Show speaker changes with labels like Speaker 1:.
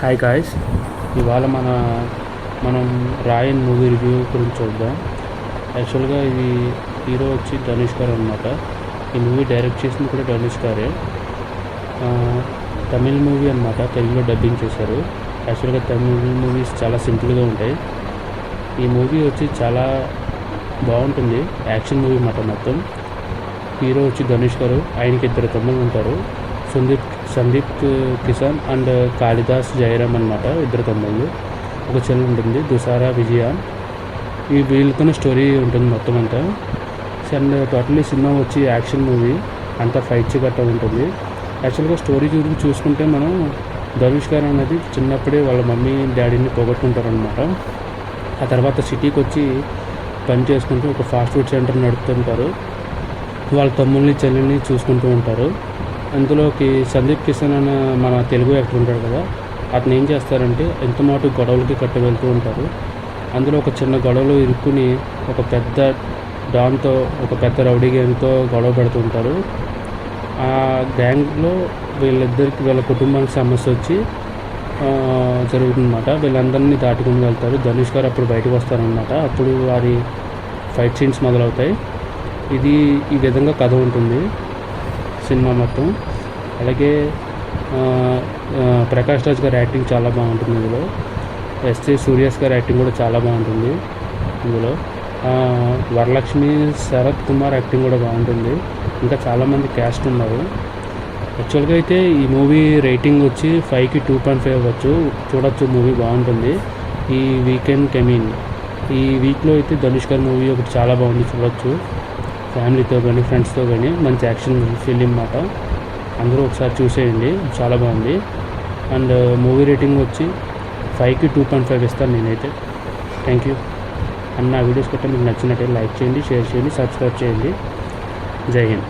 Speaker 1: Hi guys, ఇవాళ మనం రాయన్ movie review గురించి చూద్దాం. యాక్చువల్గా ఇది హీరో వచ్చి ధనుష్ గారు అనమాట. ఈ మూవీ డైరెక్ట్ చేసింది కూడా ధనుష్ గారే. తమిళ్ మూవీ అనమాట, తెలుగులో డబ్బింగ్ చేశారు. యాక్చువల్గా తమిళ్ మూవీస్ చాలా సింపుల్గా ఉంటాయి. ఈ మూవీ వచ్చి చాలా బాగుంటుంది, యాక్షన్ మూవీ అన్నమాట. మొత్తం హీరో వచ్చి ధనుష్ గారు, ఆయనకి 2 తమ్ముళ్ళు ఉంటారు. సందీప్ కిసాన్ అండ్ కాళిదాస్ జయరామ్ అనమాట, 2 తమ్ముళ్ళు. ఒక చెల్లి ఉంటుంది, దుసారా విజయ. ఈ వీళ్ళతోనే స్టోరీ ఉంటుంది మొత్తం అంతా. అండ్ టోటల్లీ సినిమా వచ్చి యాక్షన్ మూవీ, అంతా ఫైట్స్ గట్రా ఉంటుంది. యాక్చువల్గా స్టోరీ గురించి చూసుకుంటే మనం ధనుష్ గారు అనేది చిన్నప్పుడే వాళ్ళ మమ్మీ డాడీని పోగొట్టుకుంటారనమాట. ఆ తర్వాత సిటీకి వచ్చి పని చేసుకుంటూ ఒక ఫాస్ట్ ఫుడ్ సెంటర్ నడుపుతుంటారు. వాళ్ళ తమ్ముల్ని చెల్లెల్ని చూసుకుంటూ ఉంటారు. అందులోకి సందీప్ కిషన్ అనే మన తెలుగు యాక్టర్ ఉంటాడు కదా, అతను ఏం చేస్తారంటే ఎంతమాటు గొడవలకి కట్టు వెళ్తూ ఉంటారు. అందులో ఒక చిన్న గొడవలో ఇరుక్కుని ఒక పెద్ద డాన్తో, ఒక పెద్ద రౌడీ గ్యాంగ్తో గొడవ పెడుతూ ఉంటారు. ఆ గ్యాంగ్లో వీళ్ళ కుటుంబానికి సమస్య వచ్చి జరుగుతుందన్నమాట. వీళ్ళందరినీ దాటుకుని వెళ్తారు. ధనుష్ గారు అప్పుడు బయటకు వస్తారనమాట. అప్పుడు వారి ఫైట్ సీన్స్ మొదలవుతాయి. ఈ విధంగా కథ ఉంటుంది సినిమా మొత్తం. అలాగే ప్రకాష్ రాజ్ గారి యాక్టింగ్ చాలా బాగుంటుంది ఇందులో. ఎస్జే సూర్యాస్ గారి యాక్టింగ్ కూడా చాలా బాగుంటుంది ఇందులో. వరలక్ష్మి, శరత్ కుమార్ యాక్టింగ్ కూడా బాగుంటుంది. ఇంకా చాలామంది క్యాస్ట్ ఉన్నారు. యాక్చువల్గా అయితే ఈ మూవీ రేటింగ్ వచ్చి 5కి 2.5 అవ్వచ్చు. చూడొచ్చు, మూవీ బాగుంటుంది. ఈ వీక్లో అయితే ధనుష్ గారి మూవీ ఒకటి చాలా బాగుంది, చూడొచ్చు. ఫ్యామిలీతో కానీ ఫ్రెండ్స్తో కానీ మంచి యాక్షన్ ఫిలిం అన్నమాట. అందరూ ఒకసారి చూసేయండి, చాలా బాగుంది. అండ్ మూవీ రేటింగ్ వచ్చి 5కి 2.5 ఇస్తాను నేనైతే. Thank you. అండ్ నా వీడియోస్ గట్రా మీకు నచ్చినట్టే లైక్ చేయండి, షేర్ చేయండి, సబ్స్క్రైబ్ చేయండి. జై హింద్.